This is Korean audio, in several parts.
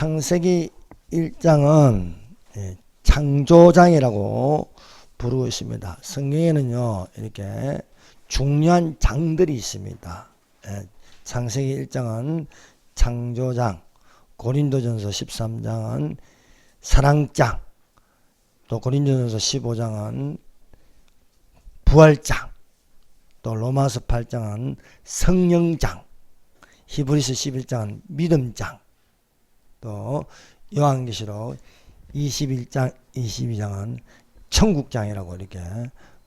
창세기 1장은 창조장이라고 부르고 있습니다. 성경에는요, 이렇게 중요한 장들이 있습니다. 창세기 1장은 창조장, 고린도전서 13장은 사랑장, 또 고린도전서 15장은 부활장, 또 로마서 8장은 성령장, 히브리서 11장은 믿음장, 또 요한계시록 21장, 22장은 천국장이라고 이렇게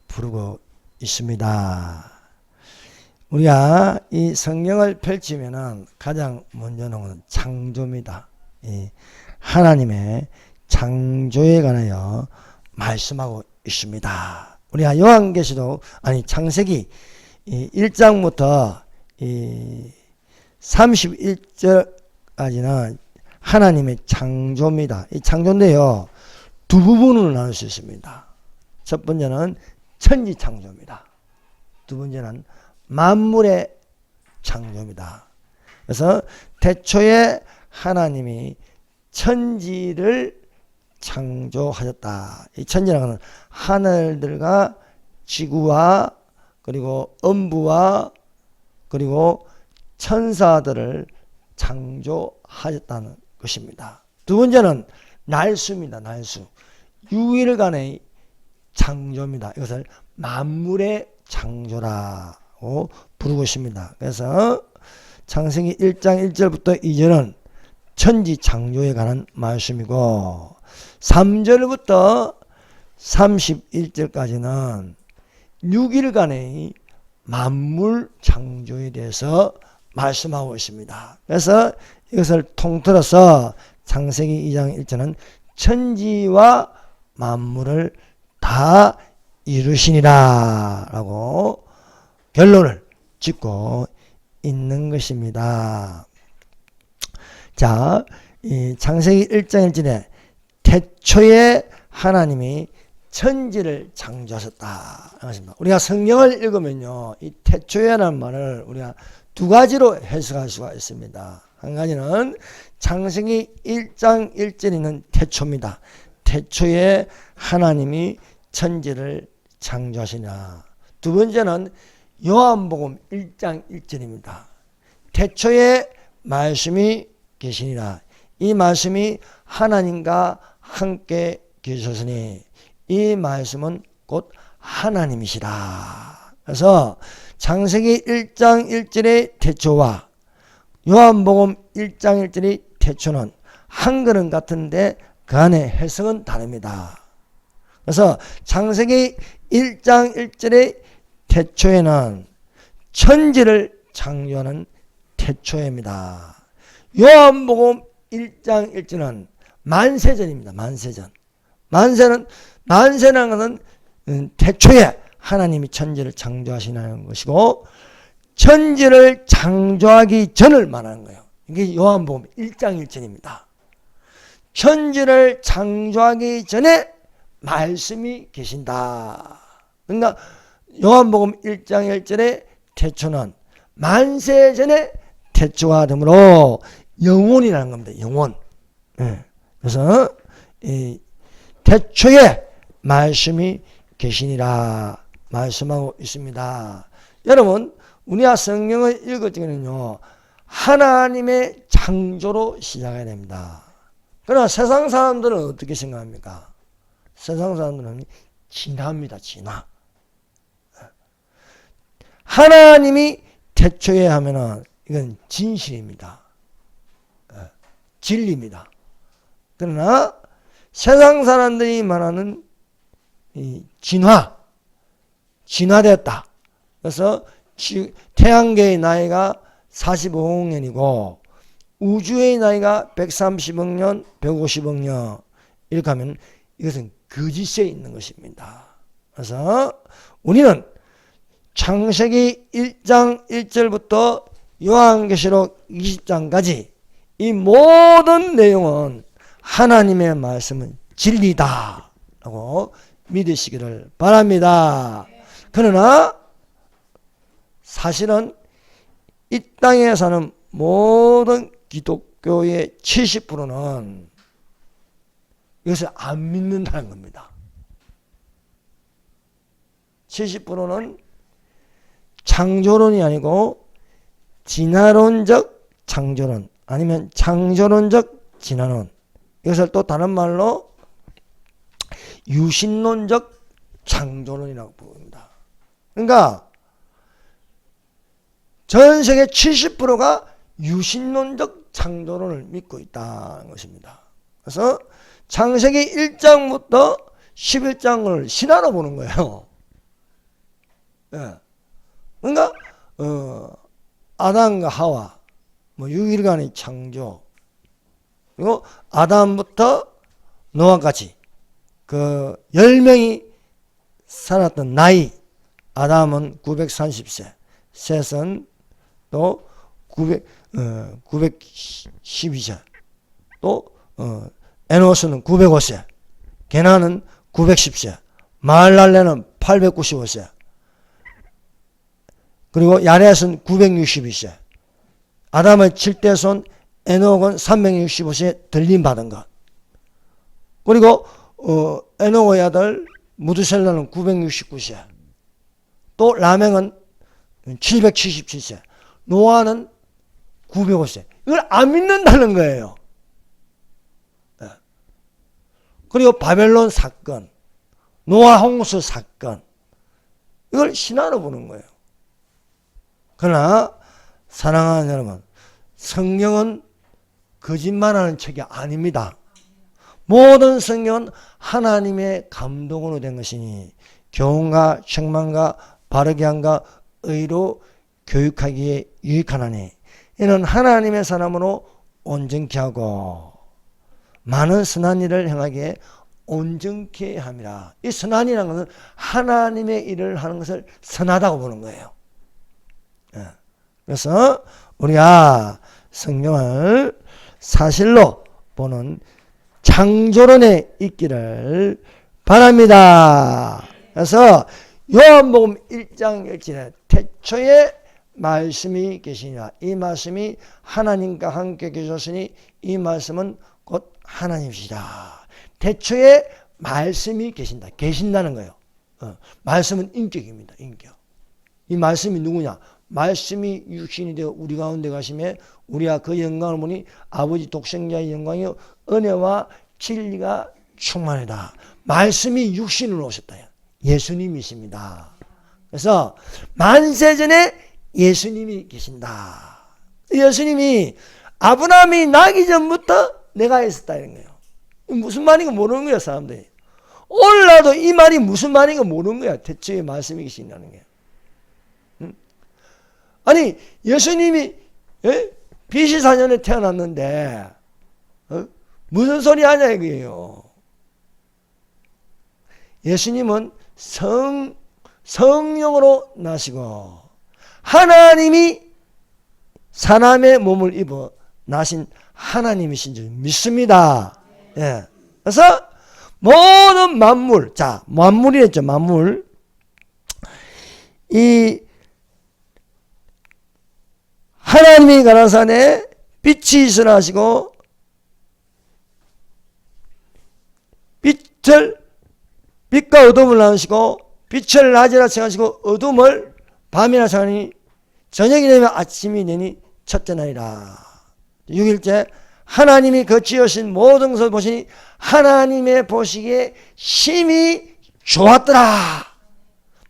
부르고 있습니다. 우리가 이 성경을 펼치면은 가장 먼저는 창조입니다. 이 하나님의 창조에 관하여 말씀하고 있습니다. 우리가 요한계시록 창세기 1장부터 31절까지는 하나님의 창조입니다. 이 창조인데요, 두 부분으로 나눌 수 있습니다. 첫 번째는 천지 창조입니다. 두 번째는 만물의 창조입니다. 그래서 태초에 하나님이 천지를 창조하셨다. 이 천지라는 것은 하늘들과 지구와 그리고 음부와 그리고 천사들을 창조하셨다는 것입니다. 두 번째는 날수입니다. 날수. 6일간의 창조입니다. 이것을 만물의 창조라고 부르고 있습니다. 그래서 창세기 1장 1절부터 2절은 천지 창조에 관한 말씀이고 3절부터 31절까지는 6일간의 만물 창조에 대해서 말씀하고 있습니다. 그래서 이것을 통틀어서 창세기 2장 1절은 천지와 만물을 다 이루시니라 라고 결론을 짓고 있는 것입니다. 자, 이 창세기 1장 1절에 태초에 하나님이 천지를 창조하셨다. 우리가 성경을 읽으면요, 이 태초에라는 말을 우리가 두 가지로 해석할 수가 있습니다. 한 가지는 창세기 1장 1절에 있는 태초입니다. 태초에 하나님이 천지를 창조하시냐. 두 번째는 요한복음 1장 1절입니다. 태초에 말씀이 계시니라. 이 말씀이 하나님과 함께 계셨으니 이 말씀은 곧 하나님이시라. 그래서 창세기 1장 1절의 태초와 요한복음 1장 1절의 태초는 한글은 같은데 그 안에 해석은 다릅니다. 그래서 창세기 1장 1절의 태초에는 천지를 창조하는 태초입니다. 요한복음 1장 1절은 만세전입니다. 만세전. 만세라는 것은 태초에 하나님이 천지를 창조하시는 것이고 천지를 창조하기 전을 말하는 거예요. 이게 요한복음 1장 1절입니다. 천지를 창조하기 전에 말씀이 계신다. 그러니까 요한복음 1장 1절의 태초는 만세 전에 태초가 되므로 영원이라는 겁니다. 영원. 그래서 이 태초에 말씀이 계시니라 말씀하고 있습니다. 여러분, 우리가 성경을 읽을 때는요, 하나님의 창조로 시작해야 됩니다. 그러나 세상 사람들은 어떻게 생각합니까? 세상 사람들은 진화입니다. 진화. 하나님이 태초에 하면은 이건 진실입니다. 진리입니다. 그러나 세상 사람들이 말하는 이 진화되었다. 그래서 태양계의 나이가 45억 년이고 우주의 나이가 130억 년, 150억 년 이렇게 하면 이것은 거짓에 있는 것입니다. 그래서 우리는 창세기 1장 1절부터 요한계시록 20장까지 이 모든 내용은 하나님의 말씀은 진리다 라고 믿으시기를 바랍니다. 그러나 사실은 이 땅에 사는 모든 교회의 70%는 이것을 안 믿는다는 겁니다. 70%는 창조론이 아니고 진화론적 창조론 아니면 창조론적 진화론, 이것을 또 다른 말로 유신론적 창조론이라고 부릅니다. 그러니까 전 세계 70%가 유신론적 창조론을 믿고 있다는 것입니다. 그래서 창세기 1장부터 11장을 신화로 보는 거예요. 예. 그러니까 아담과 하와, 6일간의 창조, 그리고 아담부터 노아까지 그 10명이 살았던 나이, 아담은 930세, 셋은 또 912세, 또 에노스는 905세, 게나는 910세, 마할랄레는 895세, 그리고 야렛은 962세, 아담의 7대손 에녹은 365세에 들림받은 것, 그리고 에녹의 아들 무드셀라는 969세, 또 라멕은 777세, 노아는 905세. 이걸 안 믿는다는 거예요. 그리고 바벨론 사건, 노아 홍수 사건, 이걸 신화로 보는 거예요. 그러나 사랑하는 여러분, 성경은 거짓말하는 책이 아닙니다. 모든 성경은 하나님의 감동으로 된 것이니 교훈과 책망과 바르게 함과 의로 교육하기에 유익하나니 이는 하나님의 사람으로 온전케 하고 많은 선한 일을 행하기에 온전케 함이라. 이 선한이라는 것은 하나님의 일을 하는 것을 선하다고 보는 거예요. 그래서 우리가 성경을 사실로 보는 창조론에 있기를 바랍니다. 그래서 요한복음 1장 1절에 태초에 말씀이 계시니라. 이 말씀이 하나님과 함께 계셨으니 이 말씀은 곧 하나님이시라. 태초에 말씀이 계신다. 계신다는 거예요. 말씀은 인격입니다. 인격. 이 말씀이 누구냐? 말씀이 육신이 되어 우리 가운데 가심에 우리가 그 영광을 보니 아버지 독생자의 영광이요 은혜와 진리가 충만하다. 말씀이 육신으로 오셨다. 예수님이십니다. 그래서 만세전에 예수님이 계신다. 예수님이 아브라함이 나기 전부터 내가 있었다 이런 거예요. 무슨 말인가 모르는 거야 사람들이. 오늘날도 이 말이 무슨 말인가 모르는 거야. 대체의 말씀이 계신다는 게. 아니 예수님이 BC4년에 태어났는데 무슨 소리 하냐 이거예요. 예수님은 성령으로 나시고 하나님이 사람의 몸을 입어 나신 하나님이신 줄 믿습니다. 예. 그래서 모든 만물, 자 만물이랬죠. 만물. 이 하나님이 가나산에 빛이 있으라 하시고 빛과 어둠을 나누시고 빛을 낮이라称하시고 어둠을 밤이라称하니 저녁이 되면 아침이 되니 첫째 날이라. 6일째 하나님이 그 지으신 모든 것을 보시니 하나님의 보시기에 심히 좋았더라.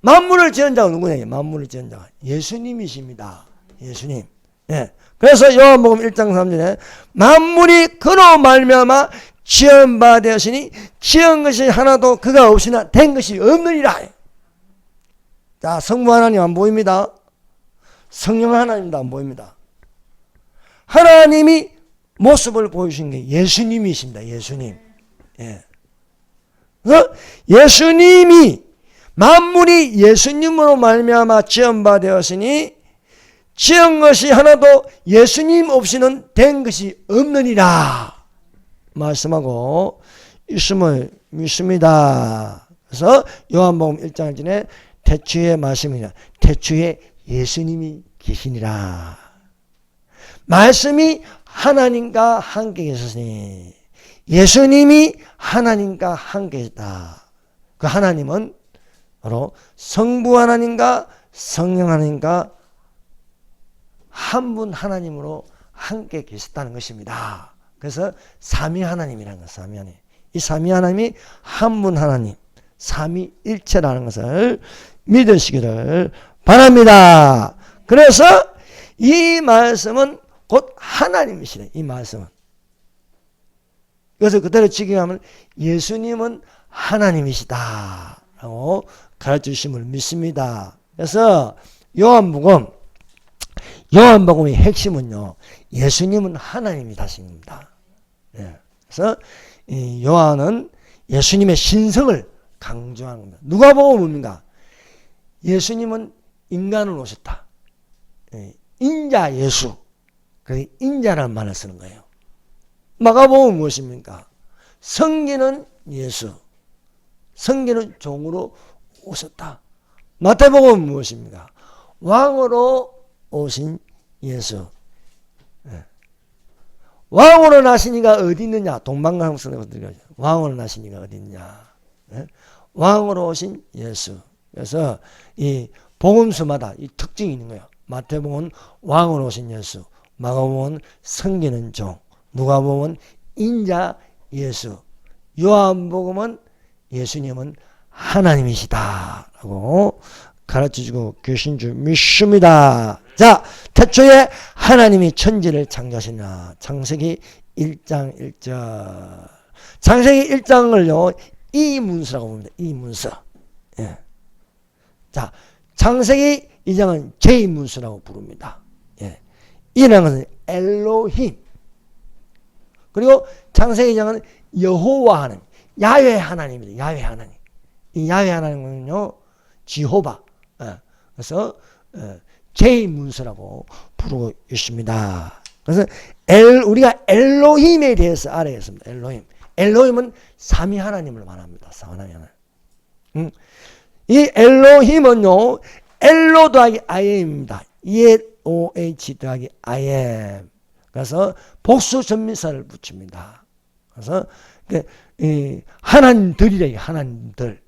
만물을 지은 자가 누구냐? 만물을 지은 자가 예수님이십니다. 예수님. 예. 그래서 요한복음 1장 3절에 만물이 그로 말미암아 지은 바 되었으니 지은 것이 하나도 그가 없으나 된 것이 없느니라. 자, 성부 하나님 안 보입니다. 성령 하나님도 안 보입니다. 하나님이 모습을 보여주신 게 예수님이십니다. 예수님. 예. 예수님이 만물이 예수님으로 말미암아 지은 바 되었으니 지은 것이 하나도 예수님 없이는 된 것이 없느니라 말씀하고 있음을 믿습니다. 그래서 요한복음 1장 1절에 태초에 말씀이냐 태초에 예수님이 계시니라. 말씀이 하나님과 함께 계셨으니 예수님이 하나님과 함께 계셨다. 그 하나님은 바로 성부 하나님과 성령 하나님과 한 분 하나님으로 함께 계셨다는 것입니다. 그래서 삼위 하나님이라는 것, 삼위 하나님. 이 삼위 하나님이 한 분 하나님, 삼위일체라는 것을 믿으시기를 바랍니다. 그래서 이 말씀은 곧 하나님이시래. 이 말씀은. 그래서 그대로 직역하면 예수님은 하나님이시다 라고 가르쳐주심을 믿습니다. 그래서 요한복음의 핵심은요, 예수님은 하나님이다십니다. 예. 그래서 이 요한은 예수님의 신성을 강조하는 겁니다. 누가복음은 뭡니까? 예수님은 인간으로 오셨다. 예. 인자 예수. 그 인자라는 말을 쓰는 거예요. 마가복음은 무엇입니까? 성기는 예수. 성기는 종으로 오셨다. 마태복음은 무엇입니까? 왕으로 오신 예수. 예. 왕으로 나신 이가 어디 있느냐? 동방강성에서 왕으로 나신 이가 어디 있느냐? 예? 왕으로 오신 예수. 그래서 이 복음서마다 이 특징이 있는 거예요. 마태복음은 왕으로 오신 예수, 마가복음은 성기는 종, 누가복음은 인자 예수, 요한복음은 예수님은 하나님이시다라고 가르쳐주고 계신 줄 믿습니다. 자, 태초에 하나님이 천지를 창조하시나. 창세기 1장 1절. 창세기 1장을요 이 문서라고 봅니다. 이 문서. 예. 자, 창세기 2장은 제 문서라고 부릅니다. 예. 이라는 것은 엘로힘. 그리고 창세기 2장은 여호와 하나님, 야훼 하나님입니다. 야훼 하나님. 이 야훼 하나님은요 지호바. 예. 그래서 제 문서라고 부르고 있습니다. 그래서 우리가 엘로힘에 대해서 알아야 했습니다. 엘로힘. 엘로힘은 삼위 하나님을 말합니다. 삼위 하나님. 이 엘로힘은요, 엘로 더하기 IM입니다. ELOH 더하기 IM. 그래서 복수 전미사를 붙입니다. 그래서 하나님들이래요. 하나님들.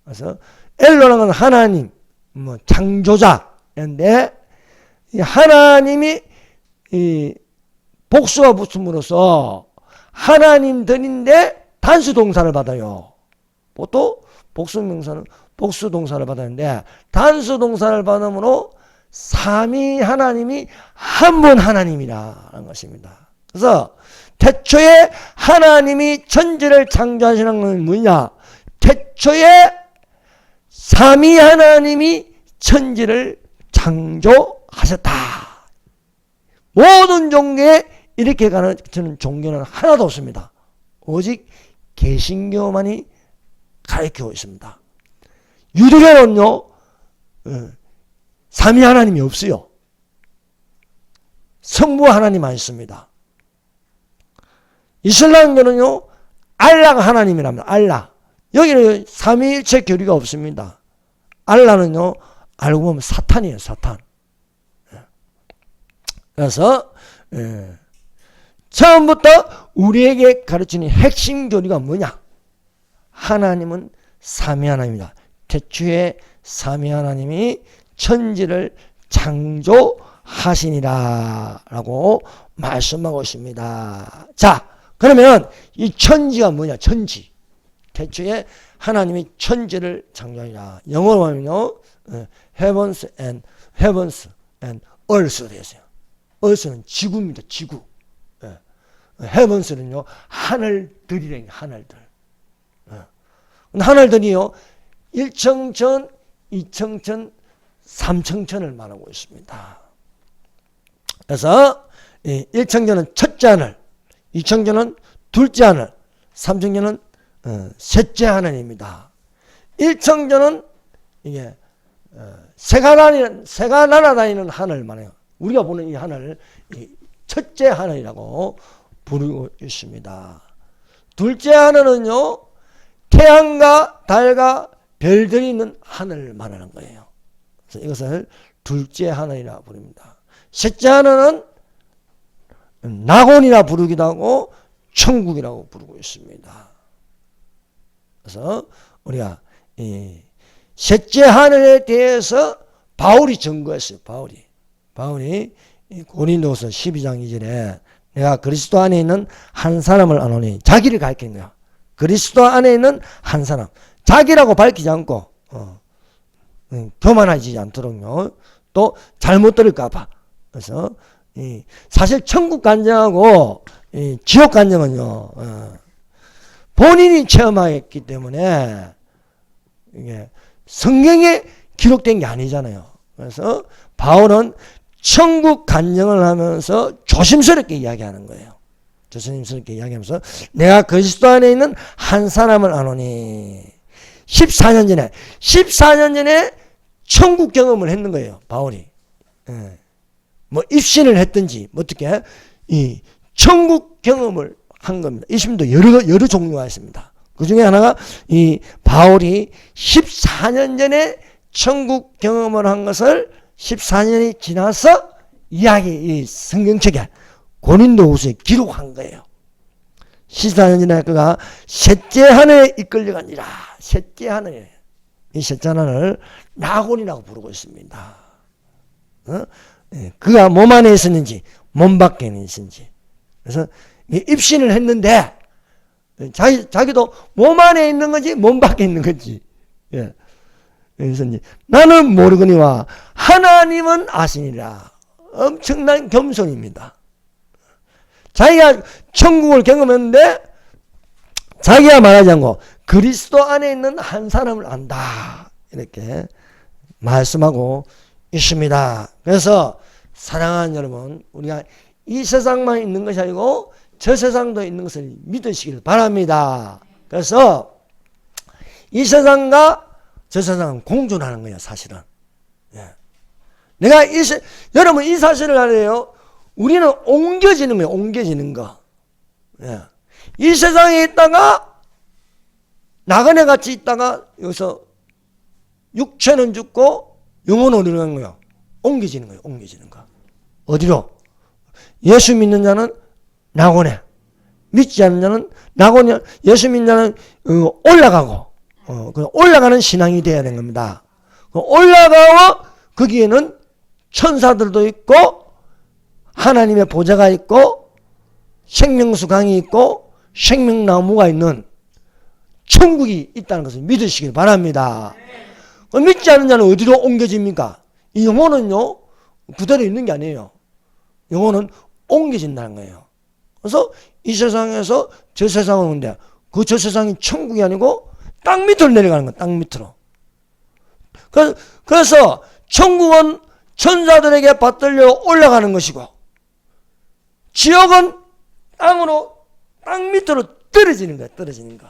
그래서 엘로라는 건 하나님, 뭐 창조자인데 하나님이 복수가 붙음으로써 하나님들인데 단수 동사를 받아요. 보통 복수 명사는 복수 동사를 받았는데 단수 동사를 받음으로 삼위 하나님이 한 분 하나님이라는 것입니다. 그래서 태초에 하나님이 천지를 창조하시는 건 뭐냐? 태초에 삼위 하나님이 천지를 창조하셨다. 모든 종교에 이렇게 가르치는 종교는 하나도 없습니다. 오직 개신교만이 가르치고 있습니다. 유대교는요, 삼위 하나님이 없어요. 성부 하나님만 있습니다. 이슬람교는요, 알라가 하나님이랍니다. 알라. 여기는 삼위일체 교리가 없습니다. 알라는요, 알고 보면 사탄이에요, 사탄. 그래서, 처음부터 우리에게 가르치는 핵심 교리가 뭐냐? 하나님은 삼위 하나님이다. 태초에 삼위 하나님이 천지를 창조하시니라 라고 말씀하고 있습니다. 자, 그러면 이 천지가 뭐냐? 천지. 태초에 하나님이 천지를 창조하니라. 영어로 하면요, heavens and earth 되어있어요. earth는 지구입니다. 지구. heavens는요, 하늘들이래요. 하늘들. 하늘들이요, 1청천, 2청천, 3청천을 말하고 있습니다. 그래서 1청천은 첫째 하늘, 2청천은 둘째 하늘, 3청천은 셋째 하늘입니다. 1청천은 이게 새가 날아다니는 하늘 말이에요. 우리가 보는 이 하늘, 첫째 하늘이라고 부르고 있습니다. 둘째 하늘은요, 태양과 달과 별들이 있는 하늘을 말하는 거예요. 그래서 이것을 둘째 하늘이라고 부릅니다. 셋째 하늘은 낙원이라 부르기도 하고 천국이라고 부르고 있습니다. 그래서 우리가 이 셋째 하늘에 대해서 바울이 증거했어요. 바울이 고린도서 12장 2절에 내가 그리스도 안에 있는 한 사람을 아노니, 자기를 가리키는 거야. 그리스도 안에 있는 한 사람, 자기라고 밝히지 않고 교만하지 않도록요. 또 잘못 들을까 봐. 그래서 사실 천국 간증하고 지옥 간증은요, 본인이 체험하였기 때문에 이게 성경에 기록된 게 아니잖아요. 그래서 바울은 천국 간증을 하면서 조심스럽게 이야기하는 거예요. 조심스럽게 이야기하면서 내가 그리스도 안에 있는 한 사람을 아노니, 14년 전에 천국 경험을 했는 거예요. 바울이. 뭐 입신을 했든지 뭐 어떻게 이 천국 경험을 한 겁니다. 입신도 여러 종류가 있습니다. 그 중에 하나가 이 바울이 14년 전에 천국 경험을 한 것을 14년이 지나서 이 성경책에 고린도후서에 기록한 거예요. 14년 전에 그가 셋째 하늘에 이끌려가니라. 셋째 하늘에, 이 셋째 하늘을 낙원이라고 부르고 있습니다. 그가 몸 안에 있었는지 몸 밖에 있었는지. 그래서 입신을 했는데 자기도 몸 안에 있는 건지 몸 밖에 있는 건지. 그래서 이제 나는 모르거니와 하나님은 아시니라. 엄청난 겸손입니다. 자기가 천국을 경험했는데 자기가 말하지 않고 그리스도 안에 있는 한 사람을 안다. 이렇게 말씀하고 있습니다. 그래서 사랑하는 여러분, 우리가 이 세상만 있는 것이 아니고 저 세상도 있는 것을 믿으시길 바랍니다. 그래서 이 세상과 저 세상은 공존하는 거예요, 사실은. 내가 여러분 이 사실을 알아요. 우리는 옮겨지는 거예요, 옮겨지는 거. 이 세상에 있다가 나그네 같이 있다가 여기서 육체는 죽고 영혼은 어디로 가는 거예요? 옮겨지는 거예요, 옮겨지는 거. 어디로? 예수 믿는 자는 낙원에, 믿지 않는 자는 낙원에, 예수 믿는 자는 올라가고, 올라가는 신앙이 되어야 되는 겁니다. 올라가고 거기에는 천사들도 있고 하나님의 보좌가 있고 생명수 강이 있고 생명나무가 있는 천국이 있다는 것을 믿으시길 바랍니다. 믿지 않는 자는 어디로 옮겨집니까? 이 영혼은요 그대로 있는 게 아니에요. 영혼은 옮겨진다는 거예요. 그래서 이 세상에서 저 세상으로 오는데 그 저 세상이 천국이 아니고 땅 밑으로 내려가는 거예요. 땅 밑으로. 그래서 천국은 천사들에게 받들려 올라가는 것이고 지옥은 땅 밑으로 떨어지는 거예요. 떨어지는 거.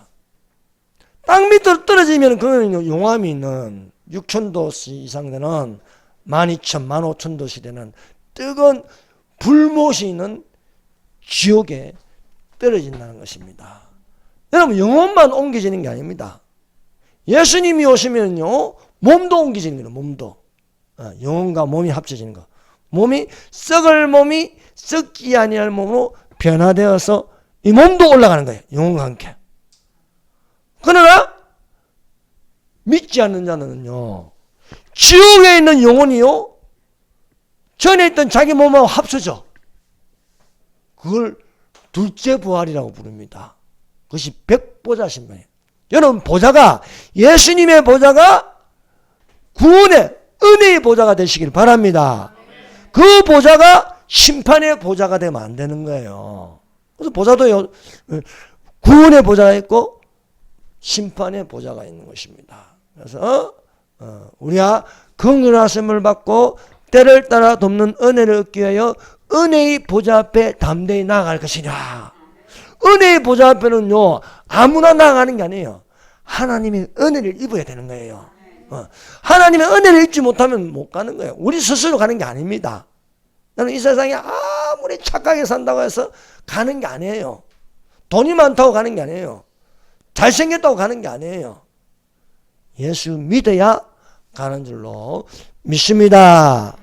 땅 밑으로 떨어지면 그거는 용암이 있는 6,000도 이상 되는 12,000, 15,000도 시대는 뜨거운 불못이 있는 지옥에 떨어진다는 것입니다. 여러분 영혼만 옮겨지는 게 아닙니다. 예수님이 오시면요 몸도 옮겨지는 거예요. 몸도. 영혼과 몸이 합쳐지는 거. 몸이 썩을 몸이 썩지 아니할 몸으로 변화되어서 이 몸도 올라가는 거예요. 영혼과 함께. 그러나 믿지 않는 자는요 지옥에 있는 영혼이요 전에 있던 자기 몸하고 합쳐져. 그걸 둘째 부활이라고 부릅니다. 그것이 백보자 신방이에요. 여러분 보좌가 예수님의 보좌가 구원의 은혜의 보좌가 되시길 바랍니다. 그 보좌가 심판의 보좌가 되면 안 되는 거예요. 그래서 보좌도 구원의 보좌가 있고 심판의 보좌가 있는 것입니다. 그래서 우리가 긍휼하심을 받고 때를 따라 돕는 은혜를 얻기 위하여 은혜의 보좌 앞에 담대히 나아갈 것이냐. 은혜의 보좌 앞에는요 아무나 나아가는 게 아니에요. 하나님의 은혜를 입어야 되는 거예요. 하나님의 은혜를 입지 못하면 못 가는 거예요. 우리 스스로 가는 게 아닙니다. 나는 이 세상에 아무리 착하게 산다고 해서 가는 게 아니에요. 돈이 많다고 가는 게 아니에요. 잘생겼다고 가는 게 아니에요. 예수 믿어야 가는 줄로 믿습니다.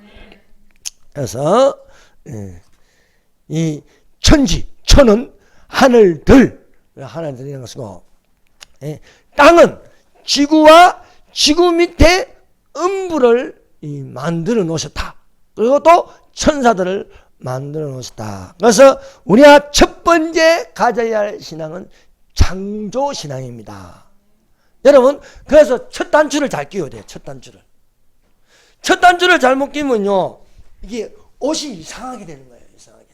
그래서 이 천지, 천은 하늘들, 하늘들이라는 것이고, 땅은 지구와 지구 밑에 음부를 만들어 놓으셨다. 그리고 또 천사들을 만들어 놓으셨다. 그래서 우리가 첫 번째 가져야 할 신앙은 창조 신앙입니다. 여러분, 그래서 첫 단추를 잘 끼워야 돼요. 첫 단추를. 첫 단추를 잘못 끼면요, 이게 옷이 이상하게 되는 거예요. 이상하게.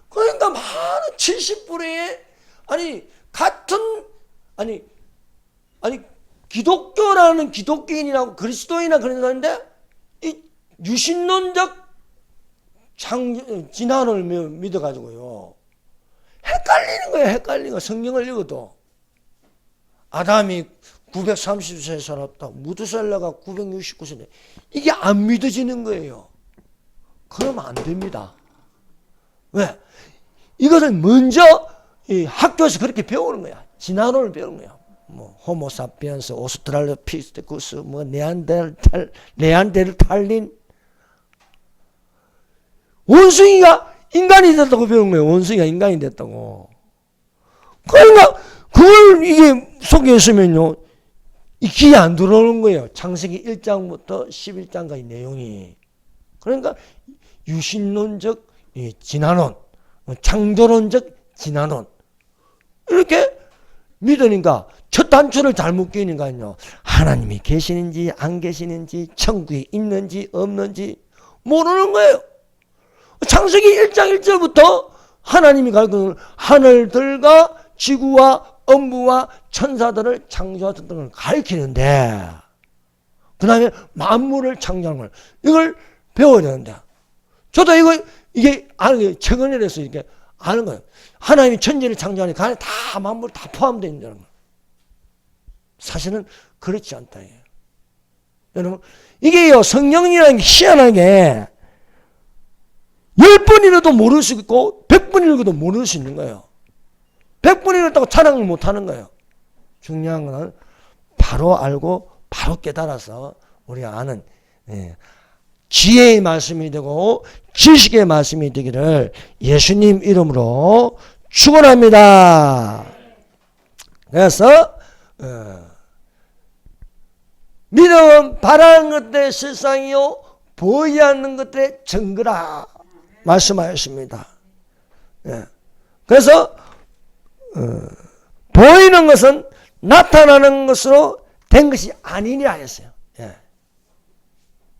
그러니까 많은 70%의 기독교라는 기독교인이라고 그리스도인이나 그런 사람인데 이 유신론적 진화론을 믿어가지고요, 헷갈리는 거예요. 헷갈리는 거. 성경을 읽어도 아담이 930세 살았다, 무두살라가 969세인데 이게 안 믿어지는 거예요. 그러면 안 됩니다. 왜? 이것을 먼저 이 학교에서 그렇게 배우는 거야. 진화론을 배우는 거야. 뭐 호모사피엔스, 오스트랄로피테쿠스, 뭐 네안데르탈린, 원숭이가 인간이 됐다고 배운 거예요. 원숭이가 인간이 됐다고. 그러니까 그걸 이게 속에 있으면요, 이 귀에 안 들어오는 거예요. 창세기 1장부터 11장까지 내용이. 그러니까 유신론적 진화론, 창조론적 진화론, 이렇게 믿으니까 첫 단추를 잘못 끼니까요, 하나님이 계시는지 안 계시는지, 천국에 있는지 없는지 모르는 거예요. 창세기 1장 1절부터 하나님이 가르치는 하늘들과 지구와 음부와 천사들을 창조하셨던 걸 가르치는데, 그 다음에 만물을 창조하는 걸, 이걸 배워야 되는데, 저도 이게 최근에 돼서 이렇게 아는 거예요. 하나님이 천지를 창조하니 그 안에 다 만물 다 포함되어 있다는 거예요. 사실은 그렇지 않다. 여러분, 이게요, 성령이라는 게 희한하게 10번 읽어도 모를 수 있고 100번 읽어도 모를 수 있는 거예요. 100번 읽었다고 찬양을 못 하는 거예요. 중요한 건 바로 알고 바로 깨달아서 우리가 아는, 지혜의 말씀이 되고 지식의 말씀이 되기를 예수님 이름으로 축원합니다. 그래서 믿음은 바라는 것들의 실상이요 보이지 않는 것들의 증거라 말씀하였습니다. 그래서 보이는 것은 나타나는 것으로 된 것이 아니니라 했어요.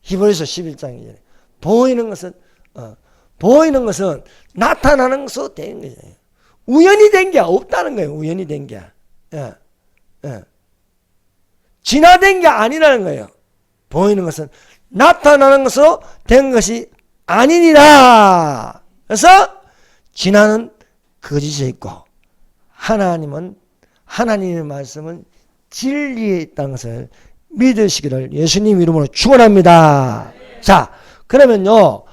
히브리서 11장이잖아요. 보이는 것은 나타나는 것으로 된 거예요. 우연히 된 게 없다는 거예요. 우연히 된 게. 진화된 게 아니라는 거예요. 보이는 것은 나타나는 것으로 된 것이 아니니라. 그래서 진화는 거짓에 있고 하나님의 말씀은 진리에 있다는 것을 믿으시기를 예수님 이름으로 축원합니다. 자, 그러면요,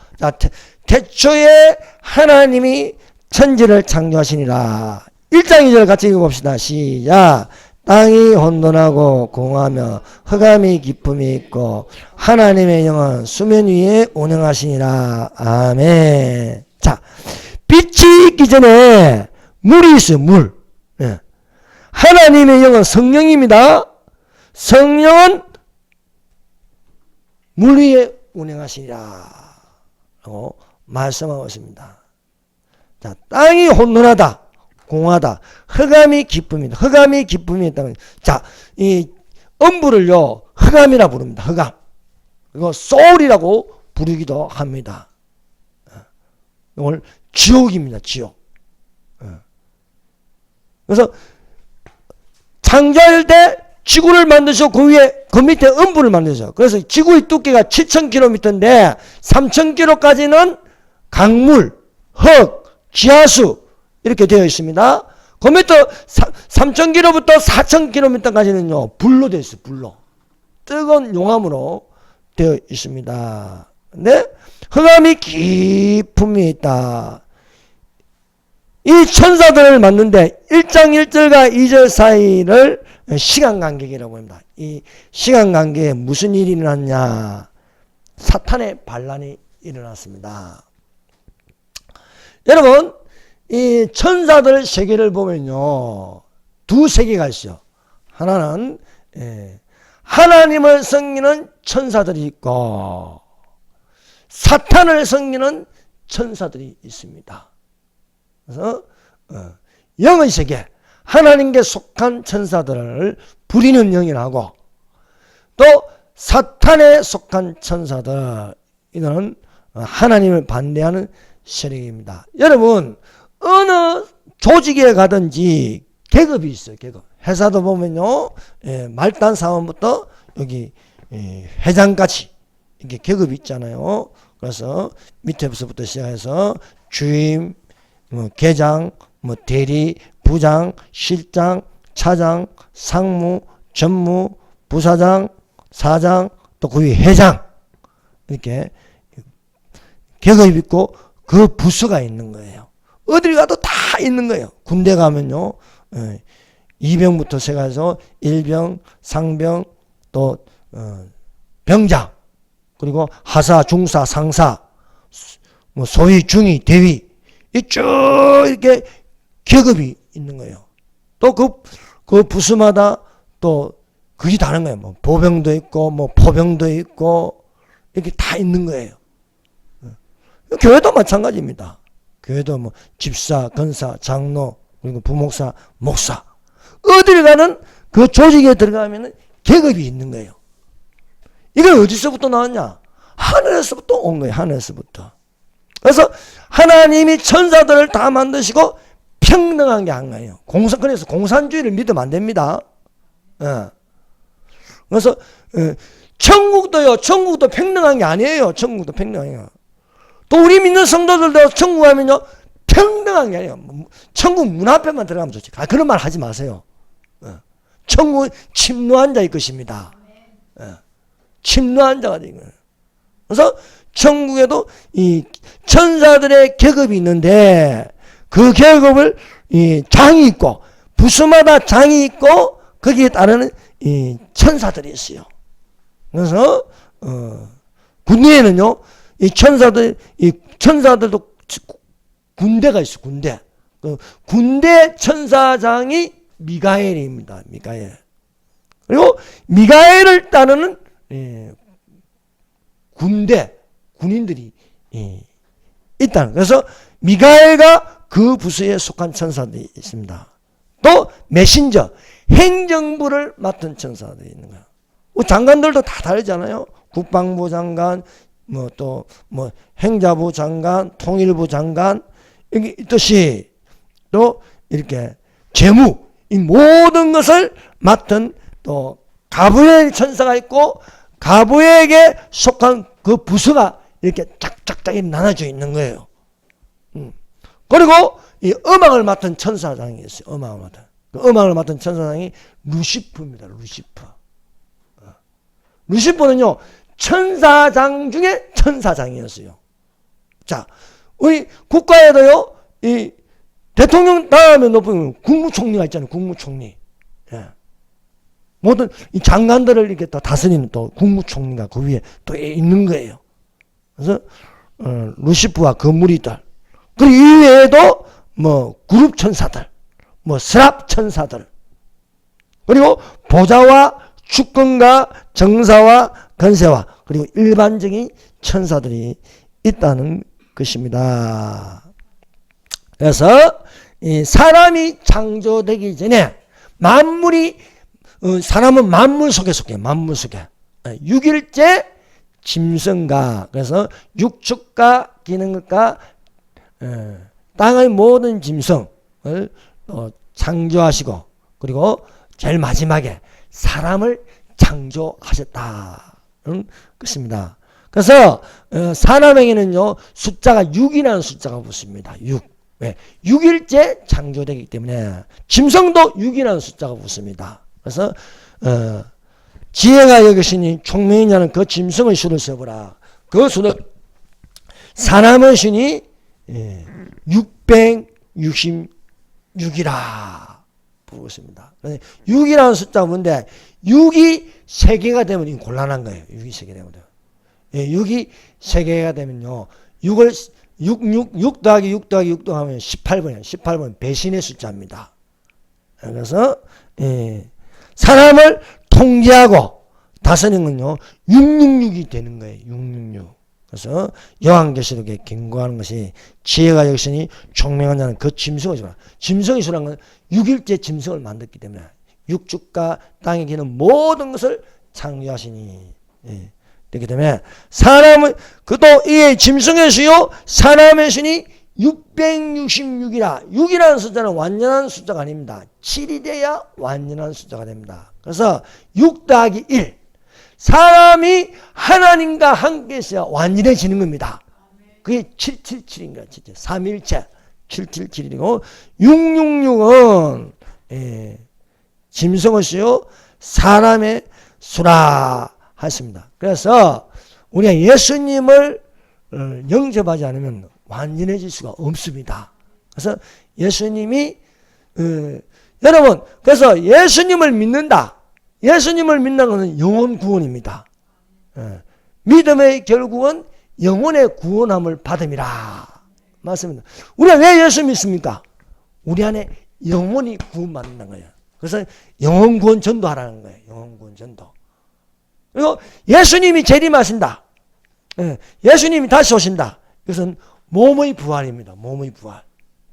태초에 하나님이 천지를 창조하시니라. 1장 2절 같이 읽어봅시다. 시작. 땅이 혼돈하고 공하며 흑암이 기쁨이 있고 하나님의 영은 수면 위에 운행하시니라. 아멘. 자, 빛이 있기 전에 물이 있어요. 물. 하나님의 영은 성령입니다. 성령은 물 위에 운행하시리라 라고 말씀하고 있습니다. 자, 땅이 혼돈하다, 공하다, 흑암이 기쁨이다. 흑암이 기쁨이 있다면, 자, 이 음부를요 흑암이라 부릅니다. 흑암. 이거 소울이라고 부르기도 합니다. 이걸 지옥입니다. 지옥. 그래서 창조할 때 지구를 만드시고 그 밑에 음부를 만드셔. 그래서 지구의 두께가 7,000km인데 3,000km까지는 강물, 흙, 지하수 이렇게 되어 있습니다. 그 밑에 3,000km부터 4,000km까지는요 불로 되어 있어요. 불로. 뜨거운 용암으로 되어 있습니다. 근데 흑암이 깊음이 있다. 이 천사들을 만드는데 1장 1절과 2절 사이를 시간간격이라고 합니다. 이 시간간격에 무슨 일이 일어났냐? 사탄의 반란이 일어났습니다. 여러분, 이 천사들 세계를 보면요, 두 세계가 있어요. 하나는 하나님을 섬기는 천사들이 있고 사탄을 섬기는 천사들이 있습니다. 그래서 영의 세계, 하나님께 속한 천사들을 부리는 영이라고, 또 사탄에 속한 천사들, 이들은 하나님을 반대하는 세력입니다. 여러분, 어느 조직에 가든지 계급이 있어요. 계급. 회사도 보면요, 말단 사원부터 여기 회장까지 이렇게 계급이 있잖아요. 그래서 밑에서부터 시작해서 주임, 계장, 대리, 부장, 실장, 차장, 상무, 전무, 부사장, 사장, 또 그 위에 회장, 이렇게 계급이 있고 그 부서가 있는 거예요. 어딜 가도 다 있는 거예요. 군대 가면요, 이병부터 시작해서 일병, 상병, 또 병장, 그리고 하사, 중사, 상사, 소위, 중위, 대위, 쭉 이렇게 계급이 있는 거예요. 또 그 부서마다 또 그게 다른 거예요. 보병도 있고, 포병도 있고, 이렇게 다 있는 거예요. 교회도 마찬가지입니다. 교회도 집사, 권사, 장로, 그리고 부목사, 목사. 어딜 가는 그 조직에 들어가면 계급이 있는 거예요. 이건 어디서부터 나왔냐? 하늘에서부터 온 거예요. 하늘에서부터. 그래서 하나님이 천사들을 다 만드시고 평등한 게 한 거예요. 그래서 공산주의를 믿으면 안 됩니다. 그래서 천국도 평등한 게 아니에요. 천국도 평등해요. 또 우리 믿는 성도들도 천국 가면요, 평등한 게 아니에요. 천국 문 앞에만 들어가면 좋지. 그런 말 하지 마세요. 천국은 침노한 자의 것입니다. 침노한 자가 된 거예요. 그래서 천국에도 이 천사들의 계급이 있는데 그 계급을 장이 있고 부서마다 장이 있고 거기에 따르는 이 천사들이 있어요. 그래서 군대에는요, 이 천사들도 군대가 있어. 군대. 군대 천사장이 미가엘입니다. 미가엘. 그리고 미가엘을 따르는 군인들이 있다는. 그래서 미가엘과 그 부서에 속한 천사들이 있습니다. 또 메신저, 행정부를 맡은 천사들이 있는 거예요. 장관들도 다 다르잖아요. 국방부 장관, 행자부 장관, 통일부 장관, 여기 있듯이 또 이렇게 재무, 이 모든 것을 맡은 또 가부의 천사가 있고 가부에게 속한 그 부서가 이렇게 쫙쫙쫙 나눠져 있는 거예요. 그리고 이 음악을 맡은 천사장이 있어요. 음악을 맡은 천사장이 루시프입니다. 루시프는요, 천사장 중에 천사장이었어요. 자, 우리 국가에도요, 이 대통령 다음에 높은 국무총리가 있잖아요. 국무총리. 모든 이 장관들을 이렇게 또 다스리는 또 국무총리가 그 위에 또 있는 거예요. 그래서 루시프와 거물이들, 그리고 이외에도 그룹 천사들, 스랍 천사들, 그리고 보좌와 주권과 정사와 권세와 그리고 일반적인 천사들이 있다는 것입니다. 그래서 이 사람이 창조되기 전에 사람은 만물 속에 속해요. 만물 속에. 6일째 짐승과, 그래서 육축과 기능과 땅의 모든 짐승을 창조하시고, 그리고 제일 마지막에 사람을 창조하셨다는 것입니다. 그래서 사람에게는요, 숫자가 6이라는 숫자가 붙습니다. 6. 왜? 6일째 창조되기 때문에 짐승도 6이라는 숫자가 붙습니다. 그래서 지혜가 여기시니 총명이냐는 그 짐승의 수를 써보라. 그 수를 사람의 신이 666이라 부르고 있습니다. 6이라는 숫자가 뭔데, 6이 3개가 되면 곤란한 거예요. 6이 3개 되면. 6이 3개가 되면요, 6을 6 더하기 6 더하기 6 더하면 18번이에요. 18번 배신의 숫자입니다. 그래서 사람을 통제하고 다스리는 건요 666이 되는 거예요. 666. 그래서 요한계시록에 경고하는 것이 지혜가 역시니 총명한 자는 그 짐승을 주라. 짐승이 주란 건 6일째 짐승을 만들기 때문에 육축과 땅에 기는 모든 것을 창조하시니 그렇기 때문에 사람은 그도 이 짐승의 수요 사람의 수니 666이라 6이라는 숫자는 완전한 숫자가 아닙니다. 7이 돼야 완전한 숫자가 됩니다. 그래서 6 더하기 1 사람이 하나님과 함께 있어야 완전해지는 겁니다. 그게 777인가 3일체 777이고 666은 짐승의 수요 사람의 수라 하십니다. 그래서 우리가 예수님을 영접하지 않으면 완전해질 수가 없습니다. 그래서 예수님이 여러분 그래서 예수님을 믿는다. 예수님을 믿는 것은 영혼 구원입니다. 믿음의 결국은 영혼의 구원함을 받음이라. 맞습니다. 우리가 왜 예수 믿습니까? 우리 안에 영혼이 구원받는다는 거예요. 그래서 영혼 구원 전도하라는 거예요. 영혼 구원 전도. 그리고 예수님이 재림하신다. 예수님이 다시 오신다. 이것은 몸의 부활입니다. 몸의 부활.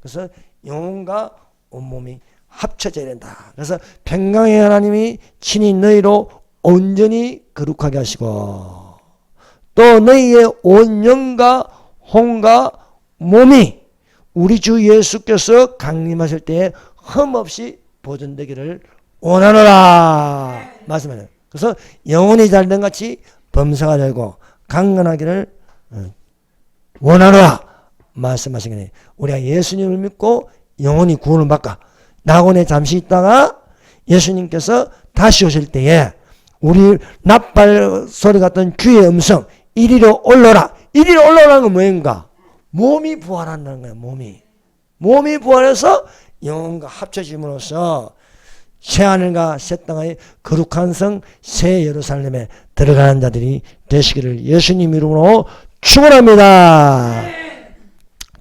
그래서 영혼과 온몸이 합쳐져야 된다. 그래서 평강의 하나님이 친히 너희로 온전히 거룩하게 하시고 또 너희의 온 영과 혼과 몸이 우리 주 예수께서 강림하실 때에 흠없이 보존되기를 원하노라 말씀하세요. 그래서 영혼이 잘된 같이 범사가 되고 강건하기를 원하노라 말씀하신 거예요. 우리가 예수님을 믿고 영혼이 구원을 받까 낙원에 잠시 있다가 예수님께서 다시 오실 때에 우리 납발 소리 같은 주의 음성 이리로 올라라. 이리로 올라오라는 건 뭐인가? 몸이 부활한다는 거예요. 몸이 부활해서 영혼과 합쳐짐으로써 새하늘과 새 땅의 거룩한 성 새 예루살렘에 들어가는 자들이 되시기를 예수님 이름으로 축원합니다.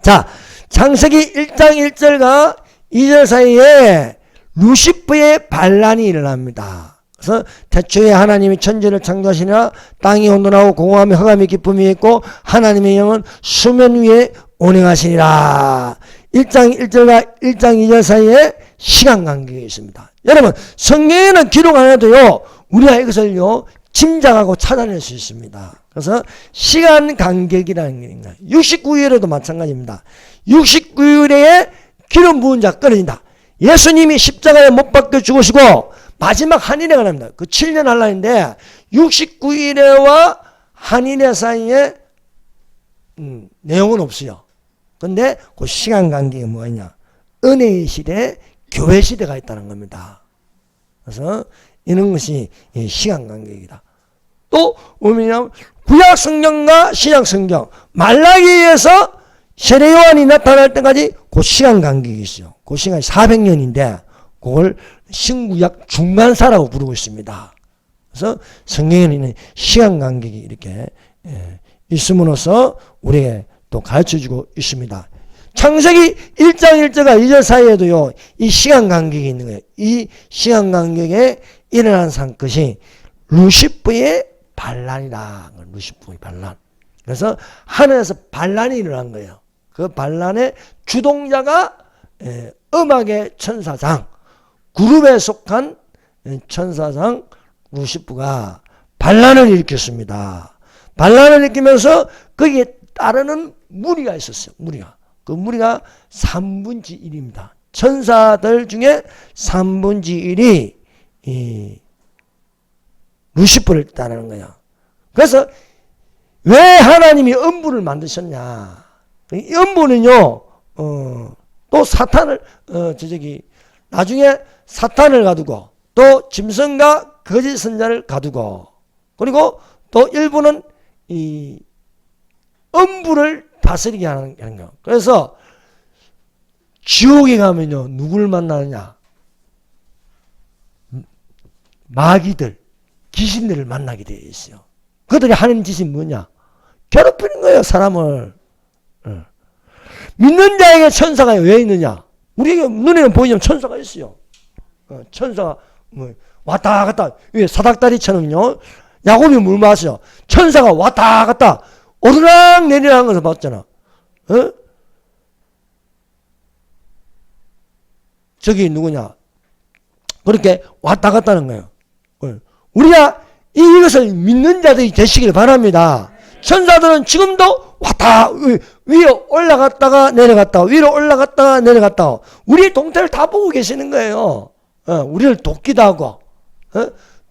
자, 창세기 1장 1절과 2절 사이에 루시퍼의 반란이 일어납니다. 그래서 태초에 하나님이 천지를 창조하시니라 땅이 온돈하고 공허함이 흑암이 기쁨이 있고 하나님의 영은 수면 위에 운행하시니라. 1장 1절과 1장 2절 사이에 시간 간격이 있습니다. 여러분 성경에는 기록 안 해도요 우리가 이것을요 짐작하고 찾아낼 수 있습니다. 그래서 시간 간격이라는 게 있나요? 69일에도 마찬가지입니다. 69일에 기름 부은 자 끊어진다. 예수님이 십자가에 못 박혀 죽으시고 마지막 한인회가 납니다. 그 7년 한란인데 69일에와 한인회 사이에 내용은 없어요. 근데 그 시간 간격이 뭐냐? 은혜의 시대, 교회 시대가 있다는 겁니다. 그래서 이런 것이 시간 간격이다. 또 뭐냐면 구약 성경과 신약 성경 말라기에서 세례 요한이 나타날 때까지 그 시간 간격이 있어요. 그 시간이 400년인데 그걸 신구약 중간사라고 부르고 있습니다. 그래서 성경에는 시간 간격이 이렇게 있음으로써 우리에게 또 가르쳐주고 있습니다. 창세기 1장 1절과 2절 사이에도요 이 시간 간격이 있는 거예요. 이 시간 간격에 일어난 상것이 루시퍼의 반란이다. 루시퍼의 반란. 그래서 하늘에서 반란이 일어난 거예요. 그 반란의 주동자가 음악의 천사장 그룹에 속한 천사장 루시퍼가 반란을 일으켰습니다. 반란을 일으키면서 거기에 따르는 무리가 있었어요. 그 무리가 3분의 1입니다. 천사들 중에 3분의 1이 이 루시퍼를 따르는 거예요. 그래서 왜 하나님이 음부를 만드셨냐? 이 음부는요, 또 사탄을, 나중에 사탄을 가두고, 또 짐승과 거짓 선자를 가두고, 그리고 또 일부는 이 음부를 다스리게 하는 거예요. 그래서 지옥에 가면요, 누구를 만나느냐? 마귀들, 귀신들을 만나게 되어 있어요. 그들이 하는 짓이 뭐냐? 괴롭히는 거예요, 사람을. 믿는 자에게 천사가 왜 있느냐? 우리에게 눈에는 보이지만 천사가 있어요. 천사가 뭐 왔다 갔다, 왜 사닥다리처럼요. 야곱이 물 마셔. 천사가 왔다 갔다 오르락 내리락 하는 것을 봤잖아. 저기 누구냐? 그렇게 왔다 갔다 하는 거예요. 우리가 이것을 믿는 자들이 되시길 바랍니다. 천사들은 지금도 왔다 위로 올라갔다가 내려갔다 위로 올라갔다가 내려갔다 우리 동태를 다 보고 계시는 거예요. 우리를 돕기도 하고